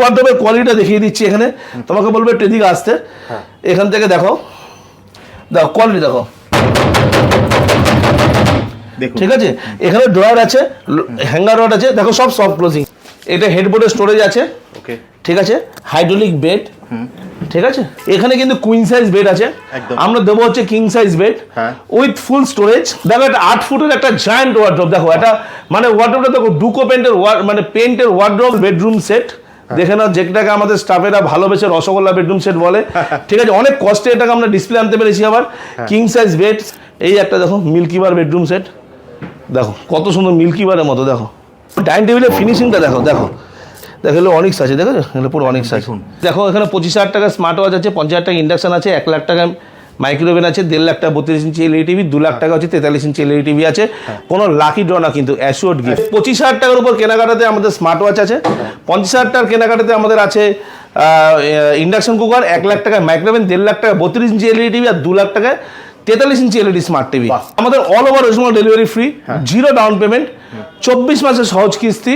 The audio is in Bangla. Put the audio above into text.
ওয়ার্ডরোবের কোয়ালিটিটা দেখিয়ে দিচ্ছি এখানে, তোমাকে বলবে একটু এদিকে আসতে, এখান থেকে দেখো কোয়ালিটি দেখো, ঠিক আছে। এখানে ড্রয়ার আছে, হ্যাঙ্গার রড আছে, দেখো সব সফট ক্লোজিং। এটা হেডবোর্ডের স্টোরেজ আছে, ওকে, ঠিক আছে। হাইড্রোলিক বেড, ঠিক আছে। এখানে কিন্তু কুইন সাইজ বেড আছে, আমরা দেবো হচ্ছে king size bed with full storage. দেখো এটা 8 ফুটের একটা জায়ান্ট ওয়ার্ডরোব, দেখো এটা মানে ওয়ার্ডরোবটা দেখো ডুকো পেন্টের মানে পেন্টের ওয়ার্ডরোব বেডরুম সেট। দেখে নাও, যেটাকে আমাদের স্টাফেরা ভালোবেসে রসগোল্লা বেডরুম সেট বলে, ঠিক আছে। অনেক কষ্টে এটাকে আমরা ডিসপ্লে আনতে পেরেছি। আবার কিং সাইজ বেড, এই একটা দেখো মিল্কি বার বেডরুম সেট, দেখো কত সুন্দর মিল্কি বারের মতো। দেখো ডাইনিং টেবিলের ফিনিশিংটা দেখো, দেখো দেখো এগুলো অনিক্স আছে, দেখো এগুলো পুরো অনিক্স আছে। দেখো এখানে 25,000 টাকা স্মার্ট ওয়াচ আছে, 50,000 টাকা ইন্ডাকশন আছে, 1 লাখ টাকা মাইক্রোওভেন আছে, 1.5 লাখ টাকা 32 ইঞ্চি এলইডি টিভি, 2 লাখ টাকা হচ্ছে 43 ইঞ্চি এলইডি টিভি আছে। কোনো লাকি ড্র না কিন্তু, অ্যাসিওর্ড গিফট। 25,000 টাকার উপর কেনাকাটাতে আমাদের স্মার্ট ওয়াচ আছে, 50,000 টাকার কেনাকাটাতে আমাদের আছে ইন্ডাকশন কুকার, 1 লাখ টাকা মাইক্রোওভেন, 1.5 লাখ টাকা 32 ইঞ্চি এলইডি টিভি, আর 2 লাখ টাকায় 43 ইঞ্চি এলইডি স্মার্ট টিভি। আমাদের all over West Bengal delivery free, 0 down payment, 24 মাসের সহজ কিস্তি।